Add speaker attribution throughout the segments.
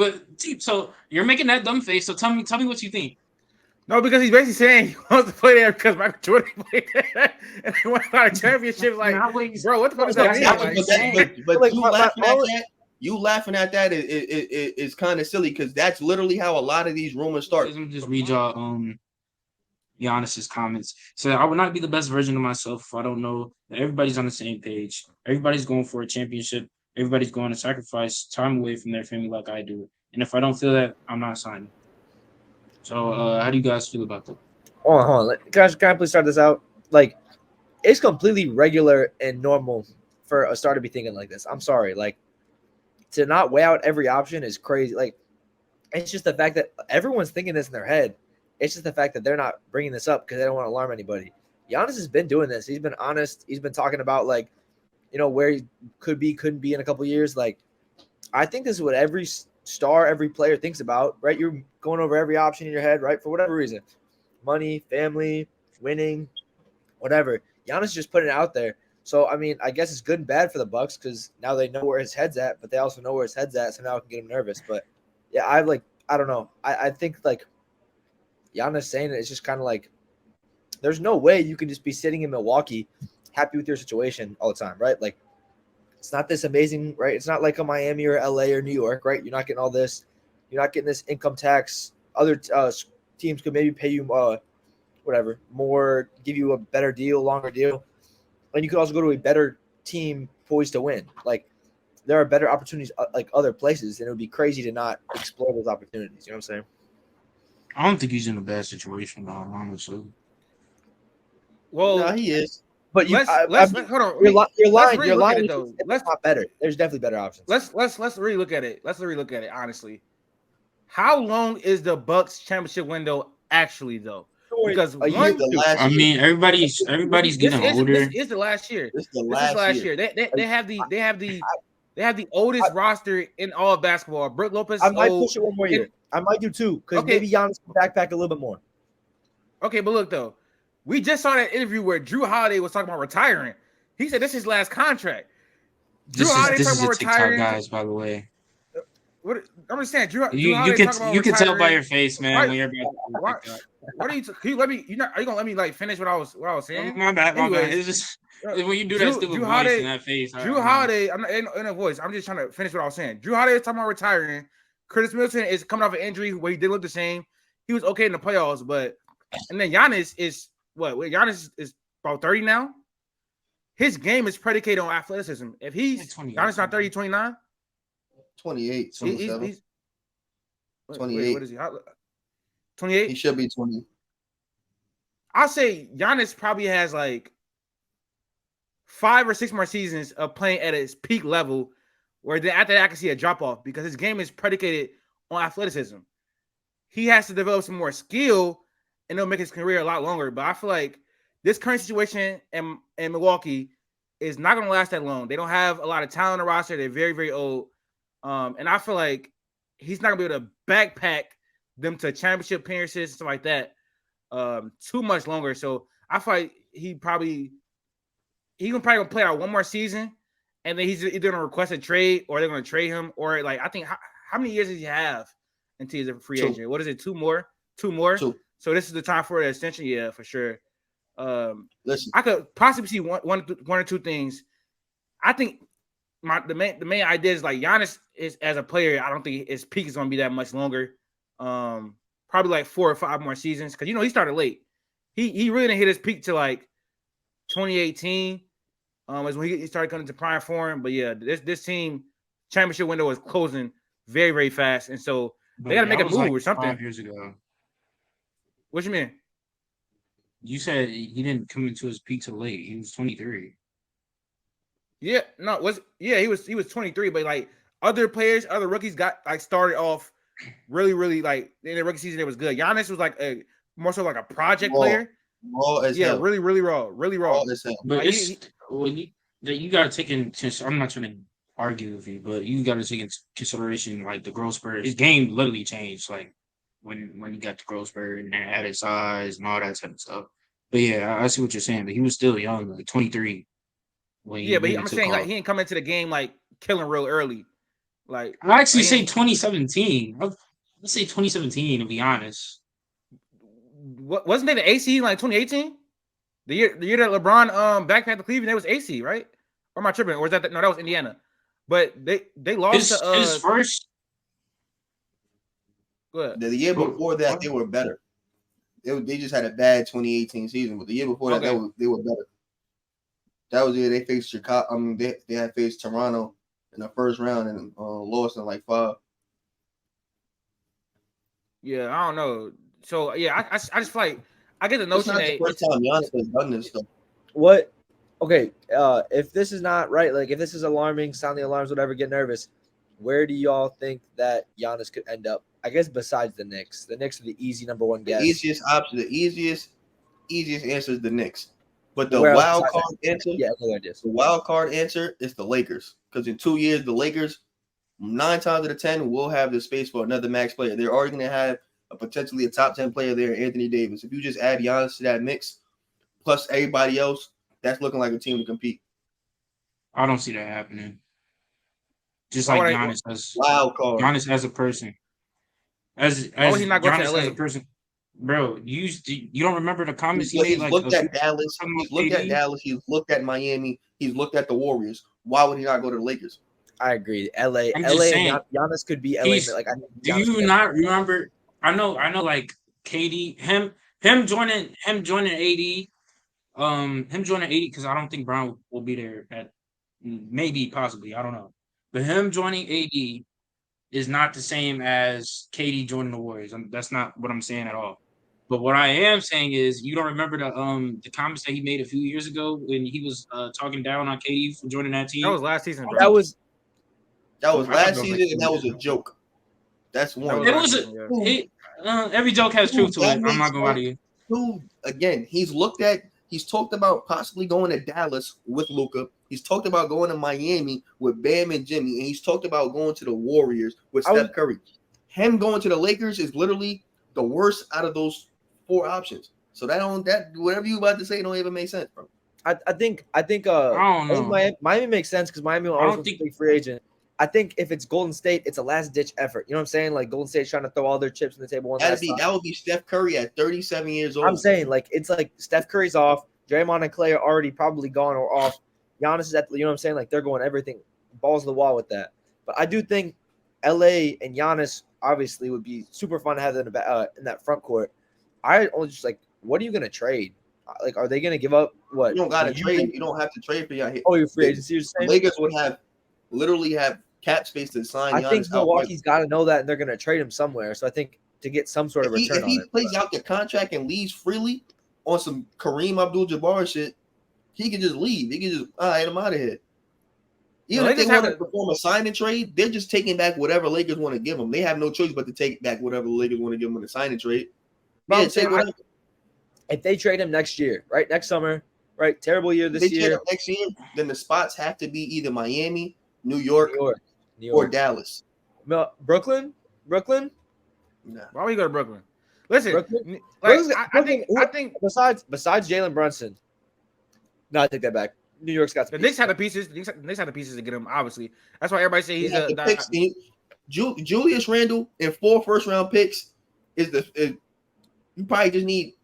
Speaker 1: But so you're making that dumb face. So tell me what you think.
Speaker 2: No, because he's basically saying he wants to play there because Michael Jordan played there and they won a lot of championships. Like, bro, what the fuck does that mean?
Speaker 3: But you laughing at that is kind of silly because that's literally how a lot of these rumors start.
Speaker 1: Let me just read y'all Giannis's comments. So I would not be the best version of myself if I don't know that everybody's on the same page. Everybody's going for a championship. Everybody's going to sacrifice time away from their family like I do. And if I don't feel that, I'm not signing. So how do you guys feel about that?
Speaker 4: Hold on. Can I please start this out? Like, it's completely regular and normal for a star to be thinking like this. I'm sorry. Like, to not weigh out every option is crazy. Like, it's just the fact that everyone's thinking this in their head. It's just the fact that they're not bringing this up because they don't want to alarm anybody. Giannis has been doing this. He's been honest. He's been talking about, like, you know, where he couldn't be in a couple of years. Like, I think this is what every star, every player thinks about, right? You're going over every option in your head, right? For whatever reason. Money, family, winning, whatever. Giannis is just putting it out there. So, I mean, I guess it's good and bad for the Bucks because now they know where his head's at, but they also know where his head's at, so now it can get him nervous. But, yeah, I don't know. I think, like, Giannis saying it is just kind of like there's no way you can just be sitting in Milwaukee happy with your situation all the time, right? Like, it's not this amazing, right? It's not like a Miami or LA or New York, right? You're not getting all this. You're not getting this income tax. Other teams could maybe pay you whatever, more, give you a better deal, longer deal. And you could also go to a better team poised to win. Like, there are better opportunities like other places, and it would be crazy to not explore those opportunities. You know what I'm saying?
Speaker 1: I don't think he's in a bad situation, though, honestly.
Speaker 2: Well,
Speaker 3: no, he is.
Speaker 4: But hold on. You're lying. Though. Let's not better. There's definitely better options.
Speaker 2: Let's really look at it. Honestly. How long is the Bucks championship window actually though? Because
Speaker 1: everybody's getting older.
Speaker 2: This is the last year. This is the last year. They have the oldest roster in all of basketball. Brook Lopez.
Speaker 4: I might push it one more year. I might do two because maybe Giannis can backpack a little bit more.
Speaker 2: Okay, but look though, we just saw that interview where Drew Holiday was talking about retiring. He said this is his last contract.
Speaker 1: This is a TikTok, guys, by the way.
Speaker 2: What I'm just saying,
Speaker 1: you can tell by your face, man. Right. When you're
Speaker 2: about what are you? Can you let me? Are you gonna let me like finish what I was saying?
Speaker 1: My bad. It's just when you do that stupid voice in that face.
Speaker 2: Drew Holiday, I'm not in a voice. I'm just trying to finish what I was saying. Drew Holiday is talking about retiring. Curtis Middleton is coming off an injury where he didn't look the same. He was okay in the playoffs, but and then Giannis is what? Giannis is about 30 now. His game is predicated on athleticism. If Giannis not 30, 29.
Speaker 3: 28, 27.
Speaker 2: He's
Speaker 3: 28.
Speaker 2: What is he? 28?
Speaker 3: He should be 20.
Speaker 2: I'll say Giannis probably has like 5 or 6 more seasons of playing at his peak level where then after that I can see a drop-off because his game is predicated on athleticism. He has to develop some more skill and it'll make his career a lot longer. But I feel like this current situation in Milwaukee is not going to last that long. They don't have a lot of talent on the roster. They're very, very old. And I feel like he's not going to be able to backpack them to championship appearances and stuff like that too much longer. So I feel like he's probably going to play out one more season, and then he's either going to request a trade or they're going to trade him. Or, like, I think how many years does he have until he's a free agent? What is it, 2 more? 2 more? 2. So this is the time for an extension? Yeah, for sure.
Speaker 3: Listen,
Speaker 2: I could possibly see one or two things. I think the main idea is like Giannis is as a player. I don't think his peak is going to be that much longer. Probably like 4 or 5 more seasons because he started late. He really didn't hit his peak till like 2018. Is when he started coming to prime form. But yeah, this team championship window is closing very, very fast, and so they got to make a move or something.
Speaker 1: 5 years ago.
Speaker 2: What you mean?
Speaker 1: You said he didn't come into his peak till late. He was 23.
Speaker 2: Yeah, he was 23, but like other players, other rookies got like started off really, really like in the rookie season. It was good. Giannis was like more so like a project player.
Speaker 3: Raw as hell.
Speaker 2: Really, really raw.
Speaker 1: But like, you got to take into. I'm not trying to argue with you, but you got to take into consideration like the growth spurt. His game literally changed. Like when he got the growth spurt and added size and all that type of stuff. But yeah, I see what you're saying. But he was still young, like 23.
Speaker 2: But I'm saying like he didn't come into the game like killing real early. Like
Speaker 1: I actually say 2017. Let's say 2017 to be honest.
Speaker 2: Wasn't they the AC like 2018? The year that LeBron backpacked to Cleveland, it was AC, right? Or am I tripping? Or is that no? That was Indiana. But they lost
Speaker 1: His
Speaker 2: to
Speaker 1: first.
Speaker 2: go ahead.
Speaker 3: The year before that, they were better. They just had a bad 2018 season, but the year before that, they were better. That was the year they faced Chicago. I mean, they had faced Toronto in the first round and lost in like 5.
Speaker 2: Yeah, I don't know. So yeah, I just feel like I get the notion
Speaker 3: that the first time Giannis has done this stuff.
Speaker 4: What? Okay, if this is not right, like if this is alarming, sound the alarms, whatever, get nervous. Where do y'all think that Giannis could end up? I guess besides the Knicks. The Knicks are the easy number one guess.
Speaker 3: The easiest option, the easiest answer is the Knicks. But the
Speaker 4: Where else
Speaker 3: wild
Speaker 4: besides
Speaker 3: card answer,
Speaker 4: yeah, no ideas.
Speaker 3: the wild card answer is the Lakers. Because in 2 years, the Lakers, 9 times out of 10, will have the space for another max player. They're already going to have potentially a top 10 player there, Anthony Davis. If you just add Giannis to that mix, plus everybody else, that's looking like a team to compete.
Speaker 1: I don't see that happening. Just like Giannis as
Speaker 3: wild card.
Speaker 1: Giannis as a person. As
Speaker 2: he not going
Speaker 1: Giannis
Speaker 2: to LA?
Speaker 1: as a person. Bro, you don't remember the comments he made?
Speaker 3: He's
Speaker 1: like
Speaker 3: looked at Dallas. He's looked at Dallas. He's looked at Miami. He's looked at the Warriors. Why would he not go to the Lakers?
Speaker 4: I agree. LA,
Speaker 1: I'm
Speaker 4: LA,
Speaker 1: just saying,
Speaker 4: and Giannis could be LA. Like,
Speaker 1: do you not remember? I know. Like KD, him joining AD, him joining AD because I don't think Brown will be there at maybe possibly I don't know, but him joining AD is not the same as KD joining the Warriors. That's not what I'm saying at all. But what I am saying is, you don't remember the comments that he made a few years ago when he was talking down on KD for joining that team.
Speaker 2: That was last season, bro.
Speaker 3: That was last season, and that was a joke. That's one.
Speaker 2: It was
Speaker 1: every joke has truth to it. I'm not gonna lie to you.
Speaker 3: Dude, again, he's talked about possibly going to Dallas with Luka. He's talked about going to Miami with Bam and Jimmy, and he's talked about going to the Warriors with Steph Curry. Him going to the Lakers is literally the worst out of those 4 options. So that whatever you about to say don't even make sense, bro.
Speaker 4: I think
Speaker 1: I don't know.
Speaker 4: Miami makes sense because Miami will always be a free agent. I think if it's Golden State, it's a last ditch effort. You know what I'm saying? Like Golden State's trying to throw all their chips on the table.
Speaker 3: That would be Steph Curry at 37 years old.
Speaker 4: I'm saying like it's like Steph Curry's off, Draymond and Clay are already probably gone or off. Giannis is at, you know what I'm saying? Like they're going everything balls to the wall with that. But I do think LA and Giannis obviously would be super fun to have in that front court. I only just like, what are you going to trade? Like, are they going to give up what?
Speaker 3: You don't got to trade. You don't have to trade for your.
Speaker 4: Oh, your free agency. You're saying
Speaker 3: Lakers would literally have cap space to sign.
Speaker 4: I think Milwaukee's got to know that, and they're going to trade him somewhere. So I think to get some sort of return
Speaker 3: if he plays out the contract and leaves freely on some Kareem Abdul-Jabbar shit, he can just leave. He can just, all right, I'm out of here. Even if they want to perform a sign and trade, they're just taking back whatever Lakers want to give them. They have no choice but to take back whatever the Lakers want to give them in a sign and trade.
Speaker 4: Yeah, if they trade him next year, right? Next summer, right? Terrible year this year.
Speaker 3: Next year, then the spots have to be either Miami, New York. Or Dallas.
Speaker 4: Brooklyn?
Speaker 3: Nah.
Speaker 2: Why would you go to Brooklyn? Listen,
Speaker 4: Brooklyn?
Speaker 2: I think
Speaker 4: besides Jalen Brunson. No, I take that back. New York's got
Speaker 2: the Knicks had the pieces. The Knicks had the pieces to get him. Obviously, that's why everybody say he's
Speaker 3: Julius Randle and 4 first-round picks you probably just need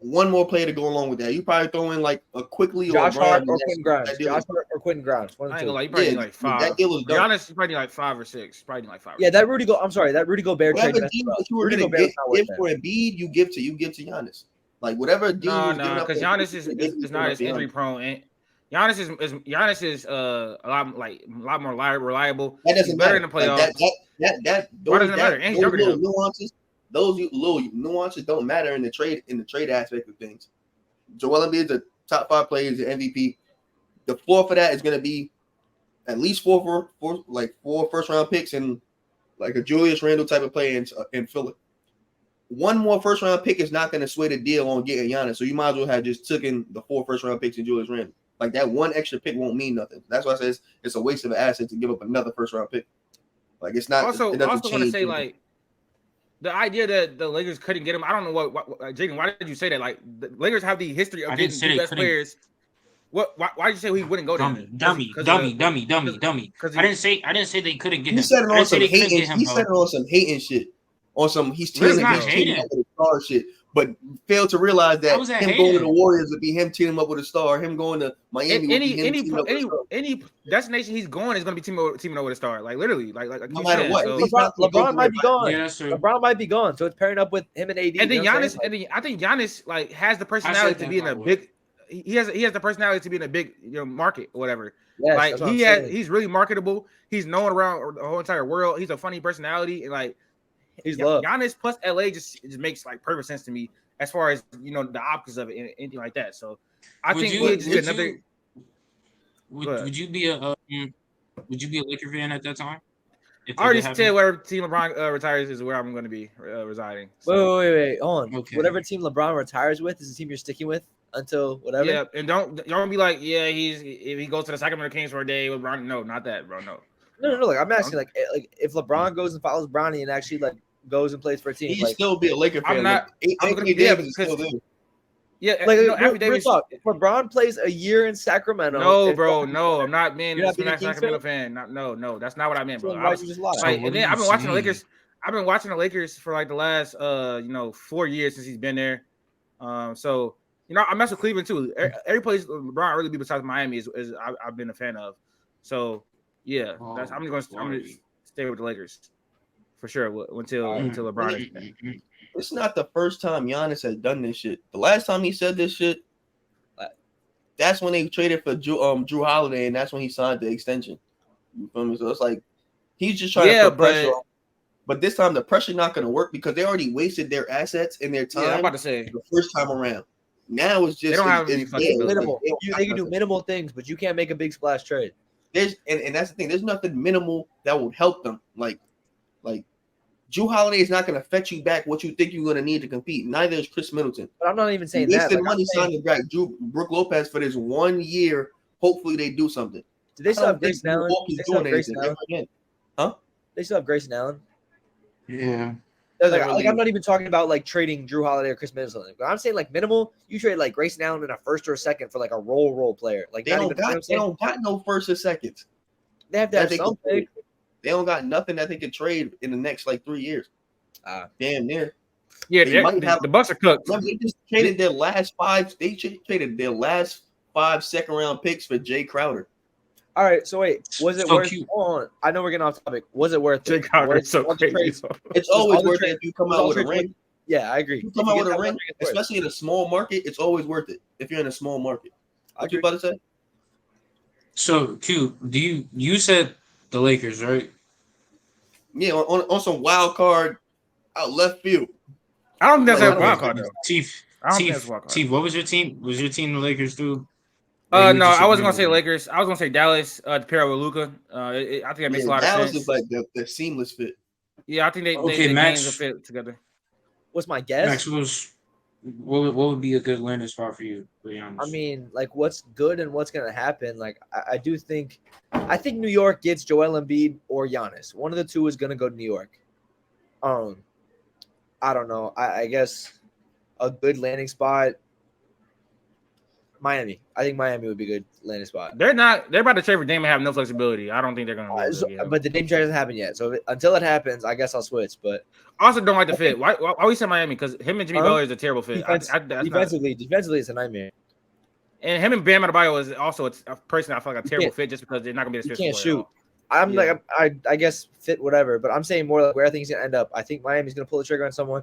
Speaker 3: one more player to go along with that. You probably throw in like a Quickly
Speaker 4: Josh Hart or Quentin
Speaker 2: I
Speaker 4: Grimes.
Speaker 2: ain't gonna lie, you probably need like 5.
Speaker 3: That deal is
Speaker 2: to be honest, you probably need like 5 or 6. Probably need like 5.
Speaker 4: Yeah, that Rudy Gobert trade.
Speaker 3: Whatever deal that you were gonna give for Embiid, you give to Giannis. Like whatever deal.
Speaker 2: No, because Giannis is not as injury prone. And Giannis is a lot more reliable.
Speaker 3: That doesn't matter
Speaker 2: in the playoffs.
Speaker 3: Why doesn't
Speaker 2: it matter? And he's younger than him.
Speaker 3: Those little nuances don't matter in the trade aspect of things. Joel Embiid is a top 5 player, is an MVP. The floor for that is going to be at least 4 first-round picks and like a Julius Randle type of player in Philly. One more first-round pick is not going to sway the deal on getting Giannis, so you might as well have just taken the 4 first-round picks and Julius Randle. Like that one extra pick won't mean nothing. That's why I say it's a waste of an asset to give up another first-round pick. Like it's not.
Speaker 2: Also, I also want to say like the idea that the Lakers couldn't get him. I don't know what Jaden. Why did you say that? Like the Lakers have the history of getting the best players. What? Why did you say he wouldn't go there?
Speaker 1: Dummy. I didn't say they couldn't get
Speaker 3: He
Speaker 1: him.
Speaker 3: said it
Speaker 1: I
Speaker 3: on
Speaker 1: didn't say
Speaker 3: some
Speaker 1: they couldn't
Speaker 3: hating.
Speaker 1: get him,
Speaker 3: He
Speaker 1: bro.
Speaker 3: said it on some hating shit. On some he's
Speaker 2: Literally
Speaker 3: teaming,
Speaker 2: not
Speaker 3: he's teaming
Speaker 1: hating.
Speaker 3: up with a star shit, but failed to realize that
Speaker 1: How was that
Speaker 3: him going to
Speaker 1: hating?
Speaker 3: the Warriors would be him teaming up with a star. Him going to Miami would be him teaming up with a star.
Speaker 2: Any destination he's going is going to be teaming over the star. Like literally, like
Speaker 3: No
Speaker 2: you
Speaker 3: matter
Speaker 2: said.
Speaker 3: what,
Speaker 2: So,
Speaker 3: at least not to go
Speaker 4: LeBron
Speaker 3: through
Speaker 4: might
Speaker 3: it.
Speaker 4: be gone.
Speaker 1: Yeah, that's true.
Speaker 4: LeBron might be gone, so it's pairing up with him and AD.
Speaker 2: and then
Speaker 4: you know what I'm
Speaker 2: Giannis,
Speaker 4: saying?
Speaker 2: and then I think Giannis like has the
Speaker 1: I
Speaker 2: personality
Speaker 1: said
Speaker 2: to
Speaker 1: that,
Speaker 2: be in
Speaker 1: by
Speaker 2: a
Speaker 1: the way.
Speaker 2: big. He has the personality to be in a big market or whatever.
Speaker 4: Yes,
Speaker 2: Like
Speaker 4: that's what I'm saying.
Speaker 2: he's really marketable. He's known around the whole entire world. He's a funny personality, and like
Speaker 4: He's loved.
Speaker 2: Giannis plus LA just makes like perfect sense to me as far as the optics of it and anything like that. So I think he'd just be another.
Speaker 1: Would you be a Laker fan at that time?
Speaker 2: I already said whatever team LeBron retires is where I'm going to be residing. So.
Speaker 4: Wait. Hold on.
Speaker 1: Okay.
Speaker 4: Whatever team LeBron retires with is the team you're sticking with until whatever.
Speaker 2: Yeah, and don't be like, yeah, if he goes to the Sacramento Kings for a day with LeBron. No, not that, bro. No.
Speaker 4: No. Like I'm asking, like if LeBron goes and follows Bronny and actually like goes and plays for a team,
Speaker 3: He'd
Speaker 4: like
Speaker 3: still be a Laker fan.
Speaker 2: I'm not.
Speaker 3: Anthony Davis is still there.
Speaker 2: Yeah,
Speaker 4: like
Speaker 2: Anthony Davis.
Speaker 4: talk, if LeBron plays a year in Sacramento.
Speaker 2: No, bro. No, I'm not being
Speaker 4: You're
Speaker 2: a
Speaker 4: not being a
Speaker 2: Sacramento
Speaker 4: Kings
Speaker 2: fan. No, that's not what I meant, bro.
Speaker 4: why you just lie?
Speaker 2: Like,
Speaker 1: what
Speaker 2: and
Speaker 1: are
Speaker 2: then
Speaker 1: you
Speaker 2: I've been watching the
Speaker 1: saying?
Speaker 2: Lakers. I've been watching the Lakers for like the last 4 years since he's been there. So I mess with Cleveland too. Every place LeBron really be besides Miami is I've been a fan of. So yeah, I'm gonna stay with the Lakers for sure until LeBron is back.
Speaker 3: It's not the first time Giannis has done this shit. The last time he said this shit, that's when they traded for Drew Holiday, and that's when he signed the extension. You feel me? So it's like he's just trying to put pressure on. But this time the pressure not going to work because they already wasted their assets and their time.
Speaker 2: Yeah, I'm about to say
Speaker 3: the first time around. Now it's just
Speaker 2: they don't have any flexibility.
Speaker 4: Minimal. They can do minimal things, but you can't make a big splash trade.
Speaker 3: And that's the thing. There's nothing minimal that would help them. Like Drew Holiday is not going to fetch you back what you think you're going to need to compete. Neither is Chris Middleton.
Speaker 4: But I'm not even saying
Speaker 3: that.
Speaker 4: Like,
Speaker 3: Wasted money signing back Brook Lopez for this 1 year. Hopefully they do something.
Speaker 4: Do they still have Grayson Allen?
Speaker 3: Huh?
Speaker 4: They still have Grayson Allen.
Speaker 1: Yeah.
Speaker 4: Like, I'm not even talking about like trading Drew Holiday or Chris Middleton. But I'm saying like minimal. You trade like Grayson Allen in a first or a second for like a role player. Like
Speaker 3: they don't got no first or seconds.
Speaker 4: They have to have something.
Speaker 3: They don't got nothing that they can trade in the next like 3 years. Damn near.
Speaker 2: Yeah, the Bucks are cooked.
Speaker 3: They just traded their last 5. They traded their last 5 second-round picks for Jay Crowder.
Speaker 4: All right, so wait, was it worth? I know we're getting off topic. Was it worth?
Speaker 2: Jay Crowder is so crazy.
Speaker 3: It's always worth it if you come out with a ring.
Speaker 4: Yeah, I agree.
Speaker 3: You come out with a ring, especially in a small market. It's always worth it if you're in a small market. What you about to say?
Speaker 1: So Q, you said the Lakers, right?
Speaker 3: Yeah, on some wild card out left field.
Speaker 2: I don't think that's a wild card though.
Speaker 1: Chief, what was your team? Was your team the Lakers too?
Speaker 2: No, I wasn't gonna say Lakers. I was gonna say Dallas to pair with Luka. I think that makes a lot of sense.
Speaker 3: Dallas is like the seamless fit.
Speaker 2: Yeah, I think they
Speaker 1: Max,
Speaker 2: games will fit together.
Speaker 4: What's my guess?
Speaker 1: Max, what would be a good landing spot for you?
Speaker 4: I mean, like what's good and what's gonna happen. Like I think New York gets Joel Embiid or Giannis. One of the two is gonna go to New York. I don't know. I guess a good landing spot. Miami. I think Miami would be a good landing spot.
Speaker 2: They're about to trade for Dame and have no flexibility. I don't think they're going to.
Speaker 4: But the Dame trade hasn't happened yet. So until it happens, I guess I'll switch. But
Speaker 2: I also don't like the fit. Why we say Miami? Because him and Jimmy Butler is a terrible fit.
Speaker 4: Defensively, it's a nightmare.
Speaker 2: And him and Bam Adebayo is also a person I feel like a terrible fit just because they're not going to be
Speaker 4: a can't shoot. I guess fit whatever. But I'm saying more like where I think he's going to end up. I think Miami's going to pull the trigger on someone.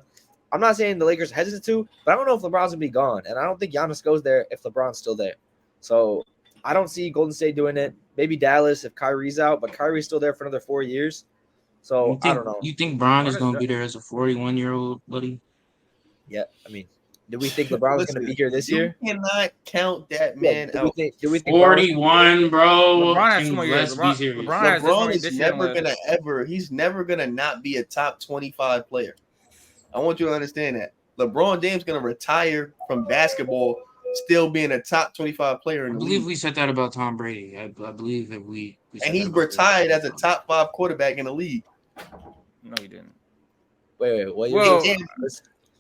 Speaker 4: I'm not saying the Lakers are hesitant to, but I don't know if LeBron's gonna be gone, and I don't think Giannis goes there if LeBron's still there. So I don't see Golden State doing it. Maybe Dallas if Kyrie's out, but Kyrie's still there for another 4 years. So I don't know.
Speaker 1: You think Bron is gonna be there as a 41-year-old, buddy?
Speaker 4: Yeah, I mean, do we think LeBron was gonna be here this year?
Speaker 3: You cannot count that man out.
Speaker 4: Do we think
Speaker 1: 41, bro?
Speaker 2: LeBron has 2 more years.
Speaker 3: LeBron is never gonna ever. He's never gonna not be a top 25 player. I want you to understand that. LeBron James going to retire from basketball still being a top 25 player in the league.
Speaker 1: I believe we said that about Tom Brady. I believe that we
Speaker 3: and he's retired as a top 5 quarterback in the league.
Speaker 2: No, he didn't.
Speaker 4: Wait. What?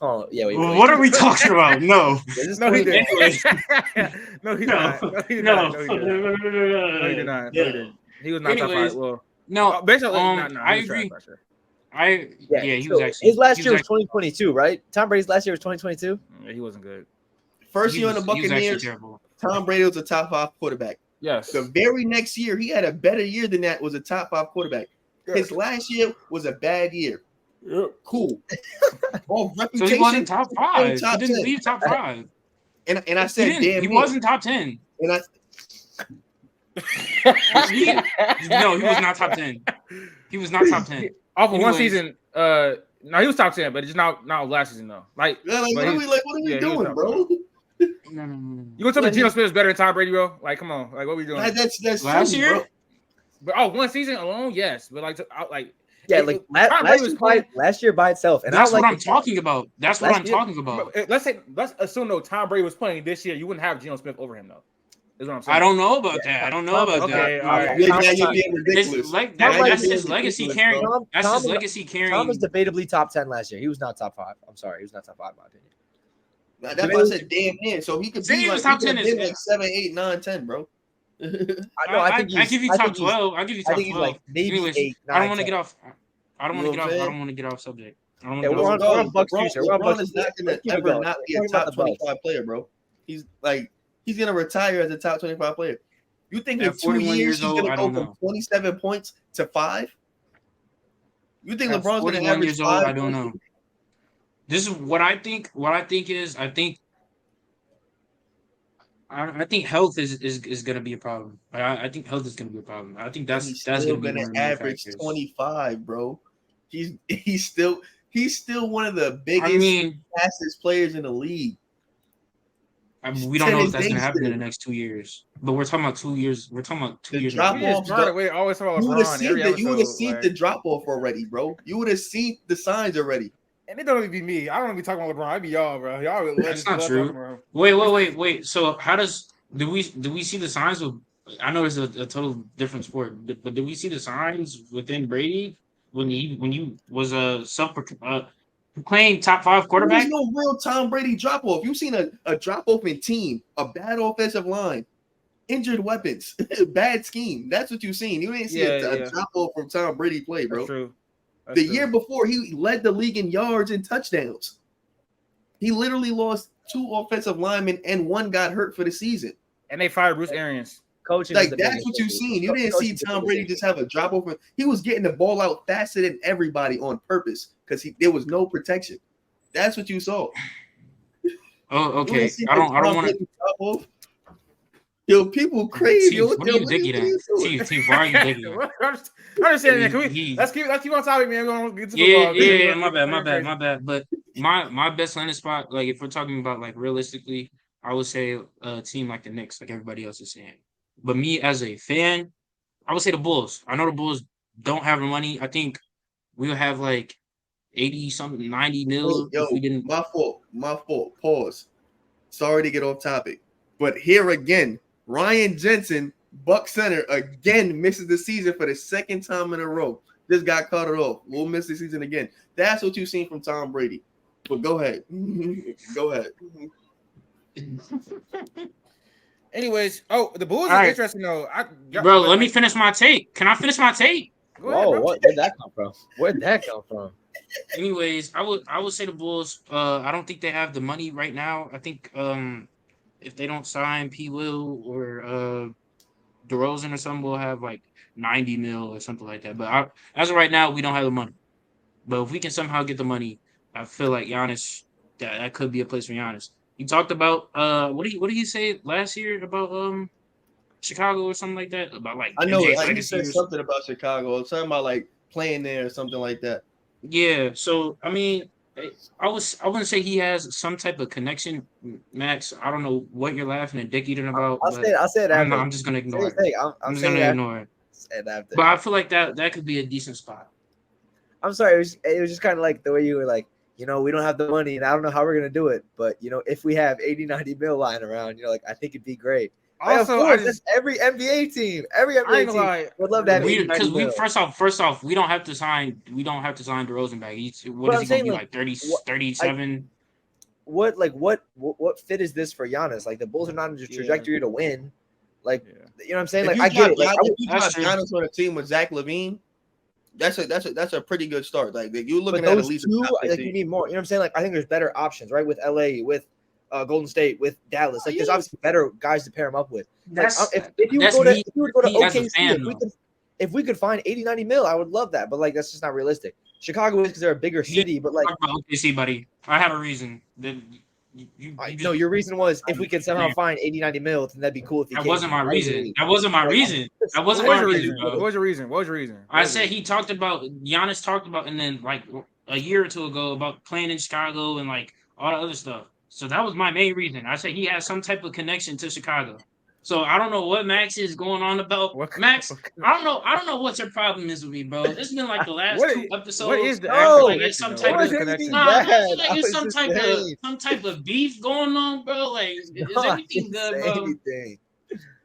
Speaker 4: Oh yeah, wait.
Speaker 1: What are we talking about? No.
Speaker 4: Is this
Speaker 2: No, he didn't.
Speaker 1: Anyways.
Speaker 2: No, he did
Speaker 1: No.
Speaker 2: not. No, he did
Speaker 1: No.
Speaker 2: not. No, he did not. No, he did not. No, he didn't. He was not top five.
Speaker 1: Anyways,
Speaker 2: Well,
Speaker 1: no.
Speaker 2: basically, no, he
Speaker 1: I
Speaker 2: was trash
Speaker 1: agree.
Speaker 2: last year.
Speaker 4: Yeah,
Speaker 1: He
Speaker 4: so
Speaker 1: was actually
Speaker 4: his last
Speaker 1: he
Speaker 4: year was
Speaker 1: actually,
Speaker 4: 2022, right? Tom Brady's last year was 2022.
Speaker 2: Yeah, he wasn't good.
Speaker 3: First
Speaker 1: he
Speaker 3: year on the
Speaker 1: was actually
Speaker 3: Buccaneers,
Speaker 1: terrible.
Speaker 3: Tom Brady was a top 5 quarterback.
Speaker 2: Yes.
Speaker 3: The very next year, he had a better year than that. Was a top 5 quarterback. His last year was a bad year. Cool. All
Speaker 1: So
Speaker 3: reputation.
Speaker 1: he wasn't top five.
Speaker 3: top
Speaker 1: He didn't
Speaker 3: 10.
Speaker 1: leave top five.
Speaker 3: And I
Speaker 1: He
Speaker 3: said,
Speaker 1: didn't.
Speaker 3: damn,
Speaker 1: He
Speaker 3: near.
Speaker 1: wasn't top 10.
Speaker 3: And I
Speaker 1: No, he was not top 10. He was not top 10.
Speaker 2: Off of one
Speaker 1: Anyways.
Speaker 2: season, no, he was top 10, but it's not last season though. Like,
Speaker 3: yeah, like,
Speaker 2: but
Speaker 3: what are
Speaker 2: he-
Speaker 3: we like? What are we
Speaker 2: yeah, he was
Speaker 3: doing,
Speaker 2: top
Speaker 3: bro?
Speaker 1: No.
Speaker 2: you gonna tell me
Speaker 3: Yeah,
Speaker 2: Geno Smith is better than Tom Brady, bro? Like, come on, like, what we doing?
Speaker 3: That's
Speaker 1: Last
Speaker 3: true,
Speaker 1: year?
Speaker 3: bro.
Speaker 2: But one season alone, yes, but like,
Speaker 4: Yeah,
Speaker 2: it-
Speaker 4: like
Speaker 2: Tom Brady was playing.
Speaker 4: last year by itself, and
Speaker 1: That's
Speaker 4: I
Speaker 1: what
Speaker 4: like
Speaker 1: I'm talking about. That's what
Speaker 4: Last
Speaker 1: I'm
Speaker 4: year-
Speaker 1: talking about.
Speaker 2: Let's assume though Tom Brady was playing this year, you wouldn't have Geno Smith over him though. Is what I'm saying.
Speaker 1: I don't know about that. I don't know about
Speaker 2: Okay,
Speaker 1: that.
Speaker 2: all right.
Speaker 3: Yeah,
Speaker 4: Tom-
Speaker 3: now you're
Speaker 4: Tom-
Speaker 3: being ridiculous.
Speaker 1: It's like
Speaker 3: Now you're
Speaker 1: that's
Speaker 3: being
Speaker 1: his legacy
Speaker 3: ridiculous,
Speaker 1: carrying.
Speaker 3: bro.
Speaker 1: That's
Speaker 4: Tom
Speaker 1: his
Speaker 4: was-
Speaker 1: legacy carrying.
Speaker 4: Tom was debatably top 10 last year. He was not top 5. I'm sorry, he was not top 5 in my opinion.
Speaker 3: Now, that's why I said damn near. So he could
Speaker 1: Say
Speaker 3: be
Speaker 1: he
Speaker 3: like,
Speaker 1: was top
Speaker 3: he could
Speaker 1: 10
Speaker 3: have
Speaker 1: is-
Speaker 3: been like 7, 8, 9, 10, bro.
Speaker 4: I give you
Speaker 1: I
Speaker 4: think
Speaker 1: top 12. I give you
Speaker 4: I
Speaker 1: top
Speaker 4: think he's
Speaker 1: 12.
Speaker 4: like maybe
Speaker 1: Anyways,
Speaker 4: 8, 9.
Speaker 1: I don't want to get off. I don't
Speaker 3: You
Speaker 1: want
Speaker 3: know
Speaker 1: to
Speaker 3: what
Speaker 1: get
Speaker 3: I'm
Speaker 1: off. I
Speaker 3: saying?
Speaker 1: don't want to get off subject. I don't
Speaker 4: Yeah,
Speaker 1: want to
Speaker 4: we're
Speaker 1: get
Speaker 4: on-
Speaker 1: off.
Speaker 4: we're on Bucks
Speaker 3: LeBron,
Speaker 4: future. We're on
Speaker 3: LeBron
Speaker 4: Bucks
Speaker 3: is not
Speaker 4: future.
Speaker 3: going
Speaker 4: Keep
Speaker 3: to
Speaker 4: it
Speaker 3: ever
Speaker 4: going.
Speaker 3: not be
Speaker 4: We're
Speaker 3: a
Speaker 4: talking about
Speaker 3: top
Speaker 4: the Bucks.
Speaker 3: 25 player, bro. He's going to retire as a top 25 player. You think in
Speaker 1: At
Speaker 3: 2
Speaker 1: 41
Speaker 3: years
Speaker 1: years
Speaker 3: he's
Speaker 1: old,
Speaker 3: going to
Speaker 1: I
Speaker 3: go
Speaker 1: don't
Speaker 3: from
Speaker 1: know.
Speaker 3: 27 points to 5? You think
Speaker 1: At
Speaker 3: LeBron's going to
Speaker 1: 41
Speaker 3: average
Speaker 1: years old,
Speaker 3: 5?
Speaker 1: I don't know. This is what I think. What I think is, I think health is going to be a problem. I think health is going to be a problem. I think
Speaker 3: He's
Speaker 1: that's
Speaker 3: still
Speaker 1: going to be
Speaker 3: going
Speaker 1: one of
Speaker 3: to
Speaker 1: the main
Speaker 3: average
Speaker 1: factors.
Speaker 3: 25, bro. He's still one of the biggest,
Speaker 1: I mean,
Speaker 3: fastest players in the league.
Speaker 1: we don't know if that's going to
Speaker 3: Tennis
Speaker 1: happen in the
Speaker 3: big.
Speaker 1: next 2 years. But we're talking about 2 years. We're talking about 2
Speaker 3: The
Speaker 1: years.
Speaker 3: drop
Speaker 2: We
Speaker 1: ago.
Speaker 2: just started with always talking about
Speaker 3: You would have
Speaker 2: LeBron
Speaker 3: seen
Speaker 2: every
Speaker 3: that. You would have
Speaker 2: episode,
Speaker 3: seen
Speaker 2: like-
Speaker 3: the drop off already, bro. You would have seen the signs already.
Speaker 2: And it don't even be me. I don't even be talking about LeBron. I be y'all, bro. Y'all would
Speaker 1: That's not true.
Speaker 2: talking about him.
Speaker 1: Wait. So how do we see the signs with? I know it's a total different sport, but do we see the signs within Brady when you was a proclaimed top 5
Speaker 3: There's
Speaker 1: quarterback?
Speaker 3: no real Tom Brady drop off. You've seen a drop off in team, a bad offensive line, injured weapons, bad scheme. That's what you've seen. You didn't see a drop off from Tom Brady play, bro.
Speaker 2: That's true. That's
Speaker 3: The
Speaker 2: true.
Speaker 3: year before, he led the league in yards and touchdowns. He literally lost 2 offensive linemen and 1 got hurt for the season.
Speaker 2: And they fired Bruce Arians.
Speaker 4: Coaching
Speaker 3: Like
Speaker 4: is the
Speaker 3: that's
Speaker 4: biggest
Speaker 3: what you've
Speaker 4: issue.
Speaker 3: seen. You didn't see
Speaker 4: Coaching is the
Speaker 3: Tom
Speaker 4: biggest
Speaker 3: Brady
Speaker 4: issue.
Speaker 3: just have a drop off. He was getting the ball out faster than everybody on purpose because there was no protection. That's what you saw.
Speaker 1: Oh,
Speaker 3: You
Speaker 1: okay.
Speaker 3: didn't see
Speaker 1: I don't
Speaker 3: Tom
Speaker 1: want to.
Speaker 3: Brady drop off. Yo, people crazy. Yo,
Speaker 1: What are you digging at? Chief, why are you digging at?
Speaker 2: I understand that. Can we?
Speaker 1: He-
Speaker 2: Let's keep on topic, man. We're gonna get to
Speaker 1: Yeah,
Speaker 2: football.
Speaker 1: my bad. But my best landing spot, like if we're talking about like realistically, I would say a team like the Knicks, like everybody else is saying. But me as a fan, I would say the Bulls. I know the Bulls don't have the money. I think we'll have like 80 something, 90 mil
Speaker 3: Yo,
Speaker 1: if we didn't.
Speaker 3: my fault. Pause. Sorry to get off topic, but here again, Ryan Jensen, Buck center, again misses the season for the 2nd time in a row. Just got cut it off. We'll miss the season again. That's what you've seen from Tom Brady. But go ahead. Go ahead.
Speaker 2: Anyways, the Bulls
Speaker 1: All
Speaker 2: are
Speaker 1: right.
Speaker 2: interesting though.
Speaker 1: Bro, let me finish my take. Can I finish my take?
Speaker 2: Go ahead,
Speaker 4: Whoa,
Speaker 2: bro.
Speaker 4: where'd that come from? Where'd that come from?
Speaker 1: Anyways, I would say the Bulls. I don't think they have the money right now. I think if they don't sign P. Will or DeRozan or something, we'll have like 90 mil or something like that. But as of right now, we don't have the money. But if we can somehow get the money, I feel like Giannis, that could be a place for Giannis. You talked about what did you say last year about Chicago or something like that? About like
Speaker 3: I know
Speaker 1: MJ's
Speaker 3: it. I
Speaker 1: legacy
Speaker 3: said
Speaker 1: or
Speaker 3: something about Chicago. Something about like playing there or something like that.
Speaker 1: Yeah, so I mean, I wouldn't say he has some type of connection, Max. I don't know what you're laughing at Dick Eaton about.
Speaker 4: I'll say it after.
Speaker 1: I'm just gonna ignore it.
Speaker 4: I'm
Speaker 1: just
Speaker 4: saying
Speaker 1: gonna
Speaker 4: it
Speaker 1: ignore it.
Speaker 4: Say it after.
Speaker 1: But I feel like that could be a decent spot.
Speaker 4: I'm sorry. It was just kind of like the way you were like, we don't have the money and I don't know how we're going to do it. But, if we have 80, 90 mil lying around, I think it'd be great.
Speaker 2: Also,
Speaker 4: of course, that's every NBA team. Every
Speaker 2: I ain't
Speaker 4: NBA
Speaker 2: gonna
Speaker 4: team
Speaker 2: lie.
Speaker 4: would love to have
Speaker 1: Because
Speaker 4: 80
Speaker 1: we
Speaker 4: mil.
Speaker 1: first off, we don't have to sign DeRozan back. What
Speaker 4: But
Speaker 1: is
Speaker 4: I'm
Speaker 1: he gonna
Speaker 4: saying,
Speaker 1: be
Speaker 4: like,
Speaker 1: like 30,
Speaker 4: what-
Speaker 1: 37?
Speaker 4: What fit is this for Giannis? Like the Bulls are not in the
Speaker 2: Yeah.
Speaker 4: trajectory to win. Like
Speaker 2: Yeah.
Speaker 4: you know what I'm saying?
Speaker 3: If
Speaker 4: Like
Speaker 3: you
Speaker 4: I get it. Like
Speaker 3: drop,
Speaker 4: I would,
Speaker 3: if you
Speaker 1: That's
Speaker 3: drop
Speaker 1: true.
Speaker 3: Giannis on a team with Zach LaVine, that's a pretty good start. Like you're
Speaker 4: but
Speaker 3: looking at
Speaker 4: those
Speaker 3: least a
Speaker 4: two,
Speaker 3: top
Speaker 4: like
Speaker 3: 15.
Speaker 4: you need more. You know what I'm saying? Like I think there's better options, right? With LA, with Golden State, with Dallas. Like there's obviously better guys to pair him up with. Like if you would
Speaker 1: That's
Speaker 4: go to
Speaker 1: me.
Speaker 4: if you would go to
Speaker 1: me as a
Speaker 4: OKC,
Speaker 1: fan, though.
Speaker 4: if we could find 80, 90 mil, I would love that. But like that's just not realistic. Chicago is because they're a bigger city, but like
Speaker 1: Talk about OKC, buddy. I had a reason. That you
Speaker 4: no, your reason was if we could somehow
Speaker 1: Yeah.
Speaker 4: find 80, 90 mil, then that'd be cool if he
Speaker 1: That
Speaker 4: came.
Speaker 1: wasn't my
Speaker 4: I
Speaker 1: reason.
Speaker 4: agree.
Speaker 1: That wasn't my
Speaker 4: Like,
Speaker 1: reason. That
Speaker 2: What
Speaker 1: wasn't
Speaker 2: was
Speaker 1: my
Speaker 2: your
Speaker 1: reason,
Speaker 2: reason?
Speaker 1: bro.
Speaker 2: What was your reason? What was your reason?
Speaker 1: I said he talked about Giannis talked about, and then like a year or two ago about playing in Chicago and like all the other stuff. So that was my main reason. I said he has some type of connection to Chicago. So I don't know what Max is going on about.
Speaker 2: What-
Speaker 1: Max,
Speaker 2: what-
Speaker 1: I don't know what your problem is with me, bro. It's been like the last
Speaker 2: What
Speaker 1: two
Speaker 2: is-
Speaker 1: episodes.
Speaker 2: what is the
Speaker 4: No,
Speaker 2: actual
Speaker 1: like it's
Speaker 2: connection,
Speaker 1: some
Speaker 2: though?
Speaker 1: type
Speaker 2: What
Speaker 1: of
Speaker 2: is the connection?
Speaker 4: Nah,
Speaker 1: Nah, I
Speaker 4: bad.
Speaker 1: feel like
Speaker 4: I
Speaker 1: it's
Speaker 4: was
Speaker 1: some
Speaker 4: just
Speaker 1: type
Speaker 4: saying.
Speaker 1: of beef going on, bro. Like is
Speaker 4: No, I
Speaker 1: everything
Speaker 4: didn't
Speaker 1: good,
Speaker 4: say
Speaker 1: bro?
Speaker 4: anything.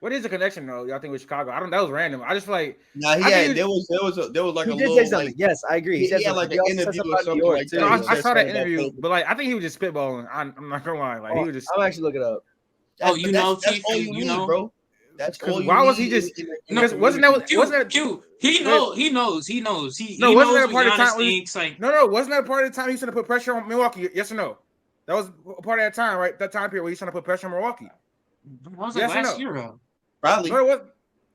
Speaker 2: What is the connection though? Y'all think with Chicago? I don't. That was random. I just feel like
Speaker 3: Now
Speaker 2: I think
Speaker 3: there was like
Speaker 4: He
Speaker 3: a
Speaker 4: did say
Speaker 3: little
Speaker 4: something.
Speaker 3: like
Speaker 4: Yes, I agree. He
Speaker 3: he
Speaker 4: said
Speaker 3: had
Speaker 4: something.
Speaker 3: like
Speaker 4: He
Speaker 3: an
Speaker 4: also said
Speaker 3: interview
Speaker 4: something
Speaker 3: or
Speaker 4: about New
Speaker 3: something
Speaker 4: York
Speaker 3: like
Speaker 4: too.
Speaker 3: that.
Speaker 2: no,
Speaker 3: He
Speaker 2: I
Speaker 3: was
Speaker 2: saw
Speaker 3: just
Speaker 2: that
Speaker 3: saying about
Speaker 2: interview,
Speaker 3: playing-
Speaker 2: but like I think he was just spitballing. I'm not gonna lie. Like he was just.
Speaker 4: I'm actually looking it up.
Speaker 1: Oh, you know,
Speaker 3: that's
Speaker 1: Chief,
Speaker 3: all
Speaker 1: you
Speaker 3: you
Speaker 1: know?
Speaker 3: need, bro. That's all you
Speaker 2: Why was
Speaker 3: need
Speaker 2: he just-
Speaker 3: in the
Speaker 2: Because
Speaker 3: community.
Speaker 2: wasn't that what-
Speaker 1: Q,
Speaker 2: wasn't that-
Speaker 1: Q. He knows. He knows. He
Speaker 2: No,
Speaker 1: he
Speaker 2: wasn't
Speaker 1: knows
Speaker 2: that a part
Speaker 1: what
Speaker 2: of the
Speaker 1: Giannis
Speaker 2: time when he-
Speaker 1: thinks. Like
Speaker 2: No, wasn't that part of the time he's trying to put pressure on Milwaukee? Yes or no? That was a part of that time, right? That time period where he's trying to put pressure on Milwaukee.
Speaker 1: that was
Speaker 2: Yes
Speaker 1: like
Speaker 2: or
Speaker 1: last
Speaker 2: no?
Speaker 1: year, though.
Speaker 3: Probably.
Speaker 2: No,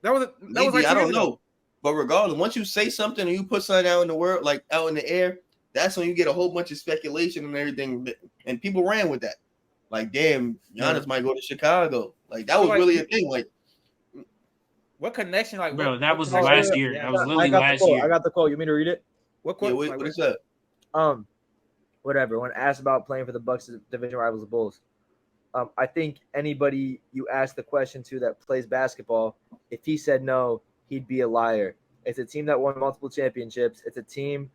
Speaker 2: that was
Speaker 3: Maybe,
Speaker 2: like 2
Speaker 3: I don't
Speaker 2: years ago.
Speaker 3: know. But regardless, once you say something and you put something out in the world, like out in the air, that's when you get a whole bunch of speculation and everything. And people ran with that. Like, damn, Giannis might go to Chicago. Like, that
Speaker 2: So,
Speaker 3: was
Speaker 2: like,
Speaker 3: really a thing. Like,
Speaker 2: What connection? Like,
Speaker 1: Bro,
Speaker 2: what,
Speaker 1: that
Speaker 2: what
Speaker 1: was
Speaker 2: connection-
Speaker 1: last year.
Speaker 2: Yeah.
Speaker 1: That was
Speaker 4: I
Speaker 1: literally
Speaker 4: got the
Speaker 1: last
Speaker 4: quote.
Speaker 1: year.
Speaker 4: I got the quote. You mean to read it?
Speaker 2: What?
Speaker 3: yeah,
Speaker 2: Like,
Speaker 3: what is that?
Speaker 4: Whatever. When asked about playing for the Bucks division rivals, the Bulls, I think anybody you ask the question to that plays basketball, if he said no, he'd be a liar. It's a team that won multiple championships. It's a team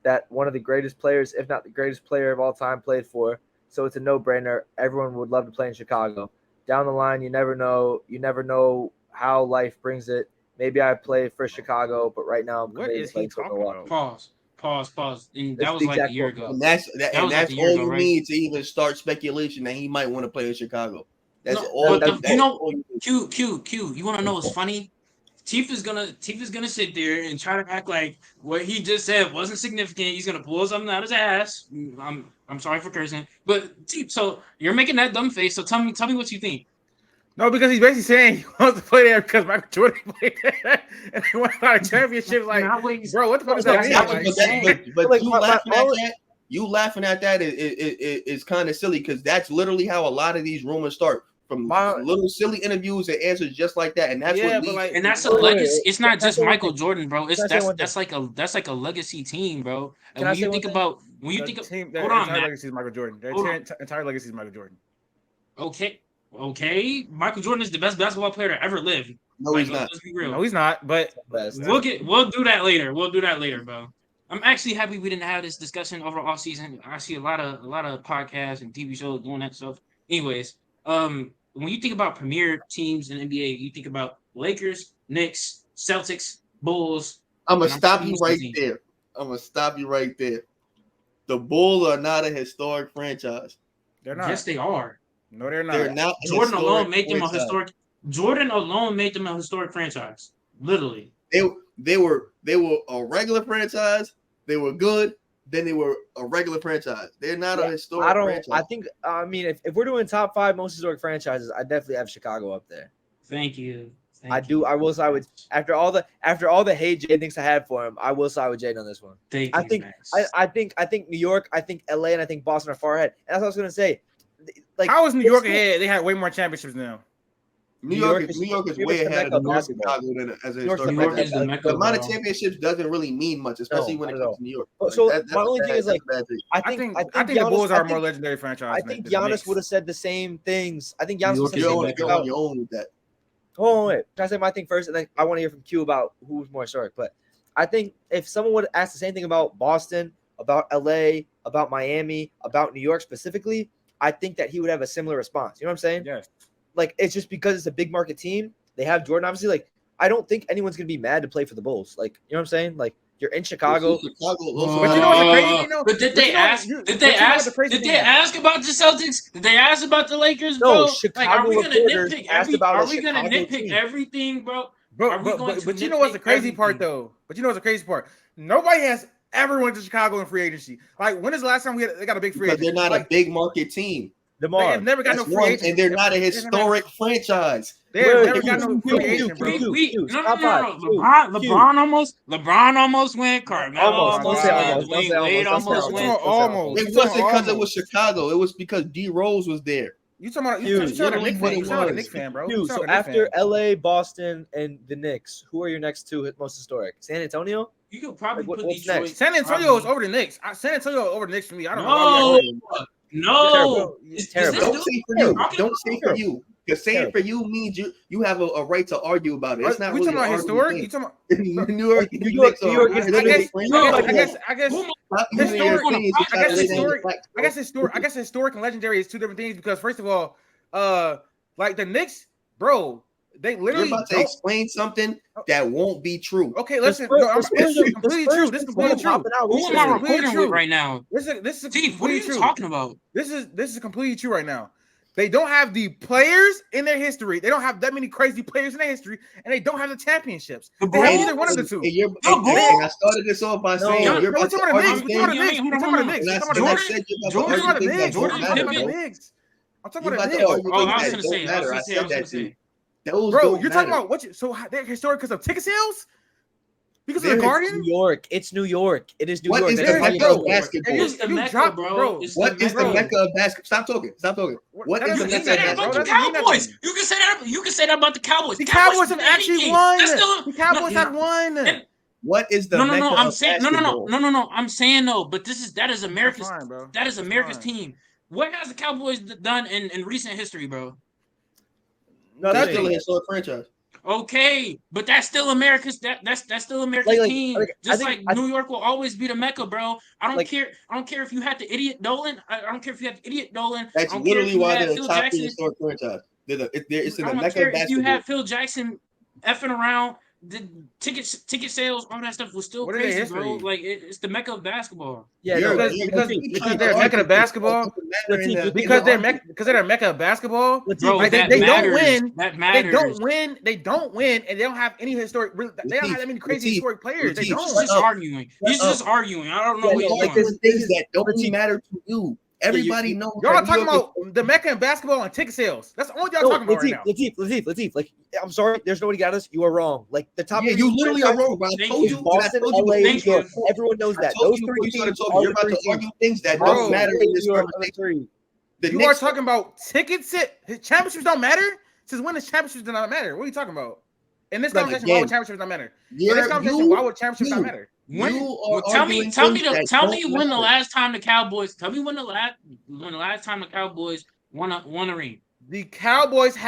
Speaker 4: that one of the greatest players, if not the greatest player of all time, played for. So it's a no-brainer. Everyone would love to play in Chicago. Down the line, you never know. You never know how life brings it. Maybe I play for Chicago, but right now I'm
Speaker 2: What
Speaker 4: committed
Speaker 2: is
Speaker 4: to playing
Speaker 2: he
Speaker 4: for
Speaker 2: talking
Speaker 4: Milwaukee.
Speaker 2: about?
Speaker 1: Pause. And
Speaker 4: That's
Speaker 1: that was
Speaker 4: the
Speaker 1: like a
Speaker 4: exact
Speaker 1: year
Speaker 4: quote.
Speaker 1: ago.
Speaker 3: And that's
Speaker 1: That was like
Speaker 3: that's
Speaker 1: a year
Speaker 3: all
Speaker 1: ago,
Speaker 3: you
Speaker 1: right?
Speaker 3: need to even start speculation that he might want to play in Chicago. That's
Speaker 1: No,
Speaker 3: all.
Speaker 1: but
Speaker 3: That's
Speaker 1: you know,
Speaker 3: all you need.
Speaker 1: Q. You want to know what's funny? Teef is gonna sit there and try to act like what he just said wasn't significant. He's gonna pull something out his ass. I'm sorry for cursing, but Teef. So you're making that dumb face. So tell me what you think.
Speaker 2: No, because he's basically saying he wants to play there because Michael Jordan played there and he won a lot of championships. Like,
Speaker 1: Not what he's-
Speaker 2: bro, what the fuck does
Speaker 1: That's
Speaker 2: that
Speaker 1: not
Speaker 2: mean?
Speaker 1: what
Speaker 2: Like,
Speaker 1: he's saying.
Speaker 3: But
Speaker 4: Like,
Speaker 3: you
Speaker 4: my
Speaker 3: laughing at
Speaker 4: only-
Speaker 3: that? You laughing at that is kind of silly because that's literally how a lot of these rumors start from little silly interviews and answers just like that, and that's
Speaker 2: Yeah,
Speaker 3: what
Speaker 2: but
Speaker 3: leads.
Speaker 2: like-
Speaker 1: And that's a
Speaker 4: Wait,
Speaker 1: legacy.
Speaker 4: wait,
Speaker 1: It's not
Speaker 4: can I
Speaker 1: just
Speaker 4: say one
Speaker 1: Michael
Speaker 4: thing?
Speaker 1: Jordan, bro. It's
Speaker 4: Can I say one
Speaker 1: that's like a legacy team, bro. And
Speaker 4: Can I
Speaker 1: when
Speaker 4: say
Speaker 1: you
Speaker 4: one
Speaker 1: think
Speaker 4: thing?
Speaker 1: about when you
Speaker 2: the
Speaker 1: think of,
Speaker 2: team, their
Speaker 1: hold on,
Speaker 2: entire
Speaker 1: Matt.
Speaker 2: legacy is Michael Jordan. Their
Speaker 1: Hold
Speaker 2: entire legacy is Michael Jordan.
Speaker 1: Okay. Michael Jordan is the best basketball player to ever live.
Speaker 3: No,
Speaker 1: Like,
Speaker 3: he's not.
Speaker 1: let's be real.
Speaker 2: No, he's not. But
Speaker 4: Best.
Speaker 1: We'll do that later. We'll do that later, bro. I'm actually happy we didn't have this discussion over off season. I see a lot of podcasts and TV shows doing that stuff. Anyways, when you think about premier teams in NBA, you think about Lakers, Knicks, Celtics, Bulls.
Speaker 3: I'm gonna
Speaker 1: And I'm
Speaker 3: stop
Speaker 1: pretty
Speaker 3: you
Speaker 1: used to
Speaker 3: right
Speaker 1: seeing-
Speaker 3: there. I'm gonna stop you right there. The Bulls are not a historic franchise.
Speaker 2: they're not.
Speaker 1: Yes, they are.
Speaker 2: No, they're not.
Speaker 3: They're not. A
Speaker 1: Jordan alone
Speaker 3: historic
Speaker 1: made them a
Speaker 3: franchise.
Speaker 1: historic. Jordan alone made them a historic franchise. Literally.
Speaker 3: They were a regular franchise. They were good. Then they were a regular franchise. They're not a historic franchise.
Speaker 4: I think. I mean, if we're doing top 5 most historic franchises, I definitely have Chicago up there.
Speaker 1: Thank you.
Speaker 4: I do. I will side with after all the hate Jay thinks I had for him. I will side with Jade on this one.
Speaker 1: Thank
Speaker 4: I
Speaker 1: you,
Speaker 4: think
Speaker 1: Max.
Speaker 4: I think New York, I think LA, and I think Boston are far ahead. And that's what I was gonna say. Like,
Speaker 2: How is New York
Speaker 4: it's-
Speaker 2: ahead? They had way more championships now.
Speaker 3: New York is way ahead of Chicago than as a
Speaker 4: New York's
Speaker 3: historic
Speaker 1: New York
Speaker 3: franchise.
Speaker 1: is the mecca,
Speaker 3: The amount of
Speaker 1: bro.
Speaker 3: championships doesn't really mean much, especially when it
Speaker 4: not
Speaker 3: comes
Speaker 4: at all.
Speaker 3: to New York.
Speaker 4: So
Speaker 3: That's
Speaker 4: my
Speaker 3: a
Speaker 4: only
Speaker 3: bad-
Speaker 4: thing is like
Speaker 3: that's a bad thing.
Speaker 2: I think the
Speaker 4: Giannis-
Speaker 2: Bulls are a
Speaker 4: I
Speaker 2: more
Speaker 4: think-
Speaker 2: legendary franchise.
Speaker 4: I
Speaker 2: than
Speaker 4: think
Speaker 2: the
Speaker 4: Giannis
Speaker 2: Knicks.
Speaker 4: would have said the same things. I think
Speaker 1: New
Speaker 4: Giannis would
Speaker 1: York
Speaker 4: have
Speaker 1: is
Speaker 4: said
Speaker 1: the
Speaker 4: the
Speaker 3: You're
Speaker 4: same
Speaker 1: mecca.
Speaker 3: on
Speaker 4: thing
Speaker 3: your
Speaker 4: about.
Speaker 3: own with that.
Speaker 4: Hold on, wait. Can I say my thing first? And then I want to hear from Q about who's more historic. But I think if someone would ask the same thing about Boston, about LA, about Miami, about New York specifically, I think that he would have a similar response. You know what I'm saying?
Speaker 2: Yes.
Speaker 4: like it's just because it's a big market team. They have Jordan, obviously. Like, I don't think anyone's gonna be mad to play for the Bulls. Like, you know what I'm saying? Like, you're in Chicago.
Speaker 3: Chicago.
Speaker 2: But you know what's the crazy? You know,
Speaker 1: But did
Speaker 2: but
Speaker 1: they
Speaker 2: you know,
Speaker 1: ask?
Speaker 2: you-
Speaker 1: Did
Speaker 2: but
Speaker 1: they
Speaker 2: you know what
Speaker 1: ask?
Speaker 2: the crazy
Speaker 1: Did
Speaker 2: thing
Speaker 1: they
Speaker 2: is?
Speaker 1: ask about the Celtics? Did they ask about the Lakers,
Speaker 4: No,
Speaker 1: bro?
Speaker 4: Chicago
Speaker 1: Like, are we gonna
Speaker 4: reporters
Speaker 1: nitpick
Speaker 4: asked
Speaker 1: every?
Speaker 4: about
Speaker 1: Are
Speaker 4: a
Speaker 1: we gonna
Speaker 4: Chicago
Speaker 1: nitpick
Speaker 4: team.
Speaker 1: everything, bro?
Speaker 2: But
Speaker 1: Are we going to
Speaker 2: but you know what's the
Speaker 1: nitpick
Speaker 2: crazy part
Speaker 1: everything?
Speaker 2: though? But you know what's the crazy part? Nobody has ever went to Chicago in free agency. Like when is the last time they got a big free
Speaker 3: because
Speaker 2: agent?
Speaker 3: they're not
Speaker 2: like,
Speaker 3: a big market team.
Speaker 2: They
Speaker 4: DeMar.
Speaker 2: have never got
Speaker 3: That's
Speaker 2: no free
Speaker 3: one,
Speaker 2: agent,
Speaker 3: and they're not a historic franchise.
Speaker 2: They have
Speaker 4: Wait,
Speaker 2: never
Speaker 4: wait,
Speaker 2: got no
Speaker 4: you-
Speaker 2: free
Speaker 4: you-
Speaker 2: agent, bro.
Speaker 4: you-
Speaker 1: No.
Speaker 4: top five.
Speaker 1: LeBron almost went. Carmelo
Speaker 4: Almost. Don't say
Speaker 1: went.
Speaker 4: almost. Don't
Speaker 1: Dwayne
Speaker 4: say
Speaker 1: Wade
Speaker 4: almost. Don't say
Speaker 1: almost
Speaker 2: You
Speaker 1: went.
Speaker 2: talking about almost?
Speaker 3: It
Speaker 2: You talking
Speaker 3: wasn't
Speaker 2: about
Speaker 3: because it was
Speaker 2: almost.
Speaker 3: Chicago. It was because D Rose was there.
Speaker 2: You talking about
Speaker 4: Huge.
Speaker 2: you sound like a
Speaker 3: Literally
Speaker 2: Knicks
Speaker 3: what
Speaker 2: fan.
Speaker 3: it
Speaker 2: You sound like a
Speaker 3: was.
Speaker 2: Knicks fan, bro.
Speaker 4: Dude,
Speaker 2: You
Speaker 4: so
Speaker 2: sound like a Knicks
Speaker 4: after
Speaker 2: fan.
Speaker 4: LA, Boston, and the Knicks, who are your next two most historic? San Antonio?
Speaker 1: You could probably
Speaker 4: Like,
Speaker 1: put
Speaker 4: what's
Speaker 1: Detroit.
Speaker 4: next?
Speaker 2: San Antonio is over the Knicks. San Antonio over the Knicks for me. I don't know why
Speaker 1: No,
Speaker 2: we acting-
Speaker 1: no.
Speaker 4: Terrible.
Speaker 1: Is
Speaker 4: Terrible.
Speaker 1: this
Speaker 3: Don't
Speaker 1: dude-
Speaker 3: say for you.
Speaker 1: How can-
Speaker 3: Don't say for you. Because saying for you means you have a right to argue about it. It's not
Speaker 2: we
Speaker 3: really
Speaker 2: talking about
Speaker 3: an
Speaker 2: historic? You
Speaker 3: argument
Speaker 2: talking about
Speaker 3: thing. New York,
Speaker 4: New York is literally-
Speaker 2: I guess historic and legendary is two different things because first of all, like the Knicks, bro, they
Speaker 3: You're
Speaker 2: literally
Speaker 3: about to
Speaker 2: don't.
Speaker 3: explain something that won't be true.
Speaker 2: Okay, listen.
Speaker 4: Spurs-
Speaker 2: No, I'm
Speaker 4: the Spurs-
Speaker 2: this is
Speaker 4: the
Speaker 2: completely
Speaker 4: Spurs
Speaker 2: true. This is completely true.
Speaker 4: popping out
Speaker 1: Who am
Speaker 2: This
Speaker 1: I
Speaker 2: is
Speaker 4: recently.
Speaker 2: completely
Speaker 1: recording
Speaker 2: true.
Speaker 1: with right now?
Speaker 2: This is
Speaker 1: Steve, what are
Speaker 2: completely
Speaker 1: you
Speaker 2: true.
Speaker 1: talking about?
Speaker 2: This is completely true right now. They don't have the players in their history. They don't have that many crazy players in their history, and they don't have the championships.
Speaker 1: The
Speaker 2: They have
Speaker 1: Bulls?
Speaker 2: either one of the two.
Speaker 3: And you're,
Speaker 1: No,
Speaker 3: and
Speaker 1: bro.
Speaker 3: I started this off by saying
Speaker 4: No,
Speaker 3: you're
Speaker 2: We're
Speaker 3: about to
Speaker 2: talking about the
Speaker 3: argue
Speaker 2: Knicks. We're talking about the
Speaker 3: things.
Speaker 2: Knicks. We're talking about the Knicks.
Speaker 3: And I
Speaker 2: We're talking about the
Speaker 3: said
Speaker 2: Knicks.
Speaker 3: you're
Speaker 2: We're
Speaker 3: about to
Speaker 2: talking about
Speaker 3: argue
Speaker 2: the
Speaker 3: things that
Speaker 2: Knicks.
Speaker 3: don't
Speaker 2: I'm talking
Speaker 3: matter,
Speaker 2: about the
Speaker 3: bro.
Speaker 2: Knicks. I'm talking
Speaker 3: You're
Speaker 2: about the
Speaker 3: about to
Speaker 2: Knicks.
Speaker 3: argue
Speaker 1: Oh, I
Speaker 3: things
Speaker 1: was
Speaker 3: that
Speaker 1: gonna
Speaker 3: don't
Speaker 1: say.
Speaker 3: matter. I said that to you. Those
Speaker 2: Bro,
Speaker 3: don't
Speaker 2: you're talking
Speaker 3: matter.
Speaker 2: about what? So they're historic because of ticket sales? Because of
Speaker 3: They're
Speaker 2: the
Speaker 4: New
Speaker 2: Garden?
Speaker 4: York. It's New York. It is New
Speaker 3: What
Speaker 4: York.
Speaker 3: is
Speaker 4: That's
Speaker 3: the
Speaker 4: why you
Speaker 3: Mecca of
Speaker 4: know-
Speaker 3: basketball?
Speaker 1: It's the
Speaker 2: you
Speaker 1: Mecca,
Speaker 2: drop-
Speaker 1: bro.
Speaker 2: bro,
Speaker 1: It's
Speaker 3: What is the
Speaker 2: bro.
Speaker 3: Mecca of basketball? Stop talking. Stop talking. What
Speaker 2: That
Speaker 3: is
Speaker 1: You
Speaker 3: the
Speaker 1: can
Speaker 2: doesn't
Speaker 1: say
Speaker 3: Mecca
Speaker 2: mean
Speaker 3: of
Speaker 1: that
Speaker 2: that, bro.
Speaker 1: about the
Speaker 2: That doesn't mean
Speaker 3: basketball?
Speaker 1: Cowboys.
Speaker 2: nothing.
Speaker 1: You can say that. You can say that about the Cowboys.
Speaker 2: The Cowboys have
Speaker 1: didn't win
Speaker 2: actually
Speaker 1: anything.
Speaker 2: won.
Speaker 1: That's still
Speaker 2: The Cowboys have won.
Speaker 1: and-
Speaker 3: What is the
Speaker 1: no.
Speaker 3: Mecca
Speaker 1: I'm
Speaker 3: of
Speaker 1: saying
Speaker 3: basketball?
Speaker 1: no. I'm saying no. But that is America's.
Speaker 2: fine, bro.
Speaker 1: That is
Speaker 2: That's
Speaker 1: America's
Speaker 2: fine.
Speaker 1: team. What has the Cowboys done in recent history, bro?
Speaker 3: That's
Speaker 4: Nothing.
Speaker 3: still a historic franchise.
Speaker 1: Okay, but that's still America's. That's still America's
Speaker 4: Like,
Speaker 1: team.
Speaker 4: I
Speaker 1: Just
Speaker 4: think-
Speaker 1: like New York will always be the Mecca, bro. I don't
Speaker 4: Like-
Speaker 1: care. I don't care if you had the idiot Dolan. I don't care if you had the idiot Dolan.
Speaker 3: That's
Speaker 1: I don't care if
Speaker 3: literally
Speaker 1: you
Speaker 3: why
Speaker 1: had
Speaker 3: they're
Speaker 1: Phil
Speaker 3: a top
Speaker 1: Jackson.
Speaker 3: three historic franchise. It's in
Speaker 1: I
Speaker 3: the
Speaker 1: don't
Speaker 3: Mecca
Speaker 1: care
Speaker 3: of
Speaker 1: if you
Speaker 3: basketball.
Speaker 1: had Phil Jackson effing around. The ticket sales, all that stuff was still
Speaker 2: What are their
Speaker 1: crazy, bro.
Speaker 2: history?
Speaker 1: Like it's the Mecca of basketball.
Speaker 4: Yeah,
Speaker 3: You're-
Speaker 4: no,
Speaker 3: you're-
Speaker 2: because
Speaker 3: you're-
Speaker 2: they're Mecca of basketball. Because they're Mecca of basketball.
Speaker 1: Bro,
Speaker 2: Like,
Speaker 1: that
Speaker 2: they don't
Speaker 1: matters.
Speaker 2: win.
Speaker 1: That
Speaker 2: They
Speaker 1: matters.
Speaker 2: don't win. They don't win, and they don't have any historic. They don't have that many crazy
Speaker 3: Latif,
Speaker 2: historic players. They
Speaker 3: Latif,
Speaker 1: He's
Speaker 2: don't.
Speaker 1: just arguing. He's
Speaker 3: Shut
Speaker 1: just arguing. I don't know
Speaker 4: Yeah,
Speaker 1: what
Speaker 4: no,
Speaker 1: he's
Speaker 4: like
Speaker 1: doing.
Speaker 4: this-
Speaker 3: things that don't
Speaker 4: Latif-
Speaker 3: matter to you. Everybody knows.
Speaker 2: Y'all
Speaker 3: that
Speaker 2: talking
Speaker 3: New York
Speaker 2: about the Mecca in basketball and ticket sales. That's all y'all
Speaker 4: No,
Speaker 2: talking about right now.
Speaker 4: Latif. Like, I'm sorry, there's nobody got us. You are wrong. Like the top.
Speaker 3: Yeah,
Speaker 4: three
Speaker 3: you literally are
Speaker 4: franchises
Speaker 3: wrong. But I
Speaker 1: Thank
Speaker 3: told
Speaker 1: you.
Speaker 3: you.
Speaker 4: is
Speaker 3: and I
Speaker 4: Boston,
Speaker 3: told you
Speaker 4: LA,
Speaker 3: before
Speaker 4: New
Speaker 1: Thank
Speaker 4: York.
Speaker 1: you.
Speaker 4: Everyone knows
Speaker 3: I
Speaker 4: that.
Speaker 3: told
Speaker 4: Those
Speaker 3: you
Speaker 4: three
Speaker 3: before you started
Speaker 4: teams
Speaker 3: talking.
Speaker 4: are
Speaker 3: You're
Speaker 4: the
Speaker 3: about
Speaker 4: three
Speaker 3: to
Speaker 4: teams.
Speaker 3: argue things that
Speaker 4: Boston,
Speaker 3: don't matter in this
Speaker 4: New York are the
Speaker 3: conversation.
Speaker 4: three.
Speaker 3: The
Speaker 2: You
Speaker 3: Knicks
Speaker 2: are talking about tickets. Championships don't matter. Since when does championships do not matter? What are you talking about? In this
Speaker 3: Like,
Speaker 2: conversation, why
Speaker 3: again,
Speaker 2: would championships not matter? In
Speaker 3: You're,
Speaker 2: this conversation, why would championships not matter?
Speaker 1: When,
Speaker 3: you
Speaker 1: well,
Speaker 3: are
Speaker 1: tell me
Speaker 3: arguing
Speaker 1: tell me
Speaker 3: things that
Speaker 1: tell me
Speaker 3: don't
Speaker 1: when the
Speaker 3: matter.
Speaker 1: last time the Cowboys. Tell me when the last time the Cowboys won a ring.
Speaker 2: The Cowboys have